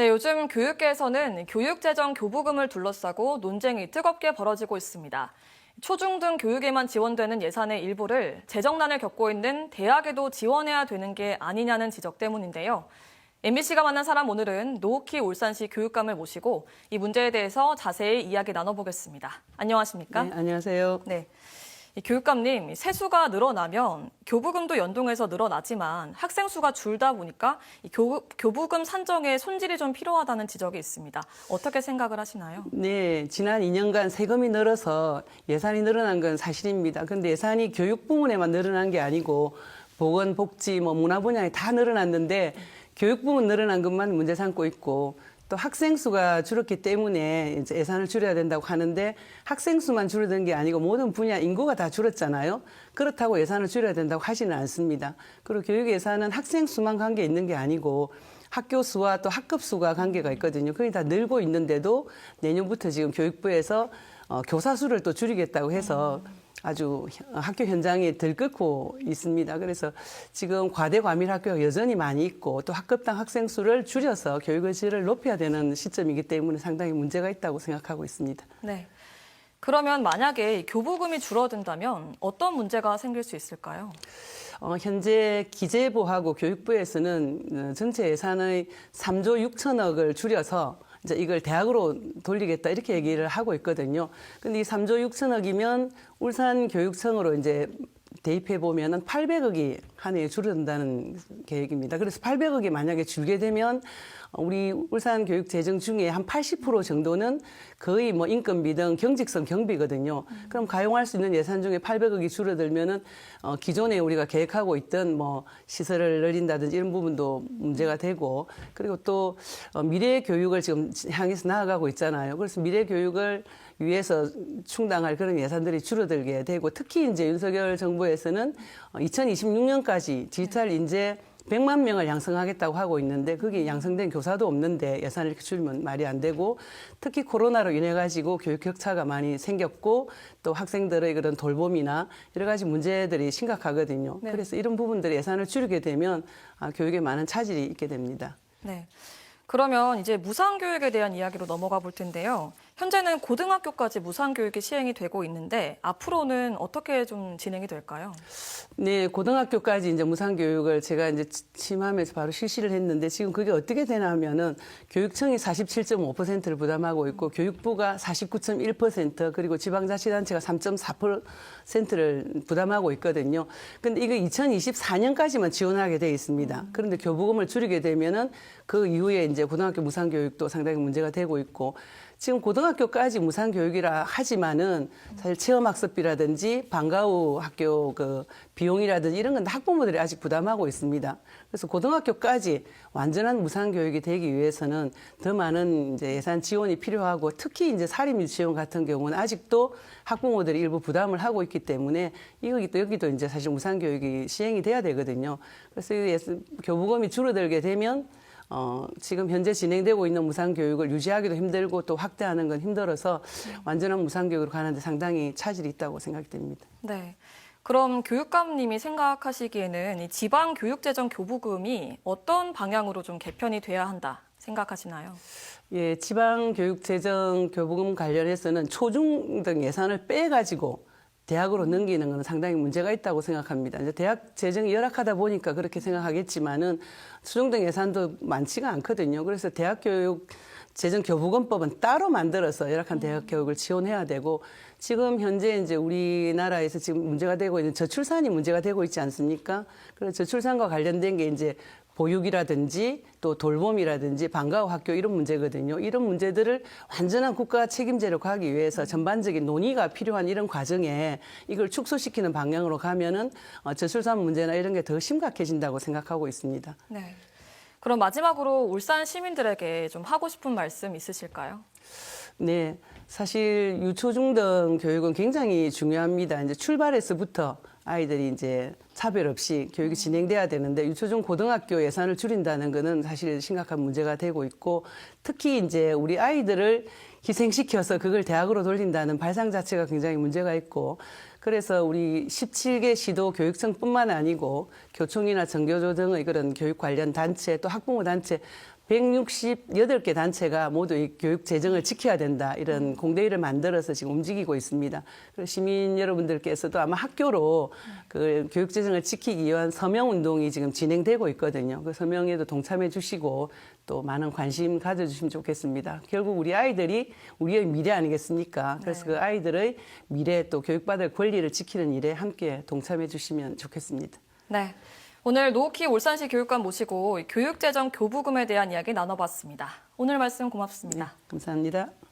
네, 요즘 교육계에서는 교육재정 교부금을 둘러싸고 논쟁이 뜨겁게 벌어지고 있습니다. 초중등 교육에만 지원되는 예산의 일부를 재정난을 겪고 있는 대학에도 지원해야 되는 게 아니냐는 지적 때문인데요. MBC가 만난 사람 오늘은 노욱희 울산시 교육감을 모시고 이 문제에 대해서 자세히 이야기 나눠보겠습니다. 안녕하십니까? 네, 안녕하세요. 네. 교육감님, 세수가 늘어나면 교부금도 연동해서 늘어나지만 학생 수가 줄다 보니까 교부금 산정에 손질이 좀 필요하다는 지적이 있습니다. 어떻게 생각을 하시나요? 네, 지난 2년간 세금이 늘어서 예산이 늘어난 건 사실입니다. 그런데 예산이 교육 부문에만 늘어난 게 아니고 보건, 복지, 문화 분야에 다 늘어났는데 교육 부문 늘어난 것만 문제 삼고 있고 또 학생 수가 줄었기 때문에 이제 예산을 줄여야 된다고 하는데 학생 수만 줄어든 게 아니고 모든 분야 인구가 다 줄었잖아요. 그렇다고 예산을 줄여야 된다고 하지는 않습니다. 그리고 교육 예산은 학생 수만 관계 있는 게 아니고 학교 수와 또 학급 수가 관계가 있거든요. 그게 다 늘고 있는데도 내년부터 지금 교육부에서 교사 수를 또 줄이겠다고 해서 아주 학교 현장에 들끓고 있습니다. 그래서 지금 과대 과밀 학교가 여전히 많이 있고 또 학급당 학생 수를 줄여서 교육의 질을 높여야 되는 시점이기 때문에 상당히 문제가 있다고 생각하고 있습니다. 네. 그러면 만약에 교부금이 줄어든다면 어떤 문제가 생길 수 있을까요? 현재 기재부하고 교육부에서는 전체 예산의 3조 6천억을 줄여서 이제 이걸 대학으로 돌리겠다 이렇게 얘기를 하고 있거든요. 근데 이 3조 6천억이면 울산교육청으로 이제 대입해 보면은 800억이 한 해에 줄어든다는 계획입니다. 그래서 800억이 만약에 줄게 되면 우리 울산 교육 재정 중에 한 80% 정도는 거의 인건비 등 경직성 경비거든요. 그럼 가용할 수 있는 예산 중에 800억이 줄어들면은 기존에 우리가 계획하고 있던 시설을 늘린다든지 이런 부분도 문제가 되고 그리고 또 미래 교육을 지금 향해서 나아가고 있잖아요. 그래서 미래 교육을 위해서 충당할 그런 예산들이 줄어들게 되고 특히 이제 윤석열 정부에서는 2026년까지 디지털 인재 100만 명을 양성하겠다고 하고 있는데 그게 양성된 교사도 없는데 예산을 이렇게 줄이면 말이 안 되고 특히 코로나로 인해 가지고 교육 격차가 많이 생겼고 또 학생들의 그런 돌봄이나 여러 가지 문제들이 심각하거든요. 네. 그래서 이런 부분들의 예산을 줄이게 되면 교육에 많은 차질이 있게 됩니다. 네. 그러면 이제 무상교육에 대한 이야기로 넘어가 볼 텐데요. 현재는 고등학교까지 무상교육이 시행이 되고 있는데 앞으로는 어떻게 좀 진행이 될까요? 네, 고등학교까지 이제 무상교육을 제가 이제 취임하면서 바로 실시를 했는데 지금 그게 어떻게 되냐면은 교육청이 47.5%를 부담하고 있고 교육부가 49.1% 그리고 지방자치단체가 3.4%를 부담하고 있거든요. 근데 이거 2024년까지만 지원하게 돼 있습니다. 그런데 교부금을 줄이게 되면은 그 이후에 이제 고등학교 무상교육도 상당히 문제가 되고 있고 지금 고등학교까지 무상교육이라 하지만은 사실 체험학습비라든지 방과 후 학교 그 비용이라든지 이런 건 학부모들이 아직 부담하고 있습니다. 그래서 고등학교까지 완전한 무상교육이 되기 위해서는 더 많은 이제 예산 지원이 필요하고 특히 이제 사립유치원 같은 경우는 아직도 학부모들이 일부 부담을 하고 있기 때문에 여기도 이제 사실 무상교육이 시행이 돼야 되거든요. 그래서 교부금이 줄어들게 되면 지금 현재 진행되고 있는 무상교육을 유지하기도 힘들고 또 확대하는 건 힘들어서 완전한 무상교육으로 가는데 상당히 차질이 있다고 생각이 됩니다. 네. 그럼 교육감님이 생각하시기에는 이 지방교육재정 교부금이 어떤 방향으로 좀 개편이 돼야 한다 생각하시나요? 예, 지방교육재정 교부금 관련해서는 초중등 예산을 빼가지고 대학으로 넘기는 건 상당히 문제가 있다고 생각합니다. 이제 대학 재정이 열악하다 보니까 그렇게 생각하겠지만은 초중등 예산도 많지가 않거든요. 그래서 대학교육 재정 교부금법은 따로 만들어서 열악한 대학 교육을 지원해야 되고 지금 현재 이제 우리나라에서 지금 문제가 되고 있는 저출산이 문제가 되고 있지 않습니까? 그래서 저출산과 관련된 게 이제 보육이라든지 또 돌봄이라든지 방과 후 학교 이런 문제거든요. 이런 문제들을 완전한 국가 책임제로 가기 위해서 전반적인 논의가 필요한 이런 과정에 이걸 축소시키는 방향으로 가면은 저출산 문제나 이런 게 더 심각해진다고 생각하고 있습니다. 네. 그럼 마지막으로 울산 시민들에게 좀 하고 싶은 말씀 있으실까요? 네, 사실 유초중등 교육은 굉장히 중요합니다. 이제 출발에서부터 아이들이 이제 차별 없이 교육이 진행돼야 되는데 유초중 고등학교 예산을 줄인다는 것은 사실 심각한 문제가 되고 있고 특히 이제 우리 아이들을 희생시켜서 그걸 대학으로 돌린다는 발상 자체가 굉장히 문제가 있고 그래서 우리 17개 시도 교육청뿐만 아니고 교총이나 전교조 등의 그런 교육 관련 단체 또 학부모 단체 168개 단체가 모두 이 교육 재정을 지켜야 된다. 이런 공대회를 만들어서 지금 움직이고 있습니다. 그리고 시민 여러분들께서도 아마 학교로 그 교육 재정을 지키기 위한 서명 운동이 지금 진행되고 있거든요. 그 서명에도 동참해 주시고 또 많은 관심 가져주시면 좋겠습니다. 결국 우리 아이들이 우리의 미래 아니겠습니까? 그래서 그 아이들의 미래 또 교육받을 권리를 지키는 일에 함께 동참해 주시면 좋겠습니다. 네. 오늘 노욱희 울산시 교육감 모시고 교육재정 교부금에 대한 이야기 나눠봤습니다. 오늘 말씀 고맙습니다. 감사합니다.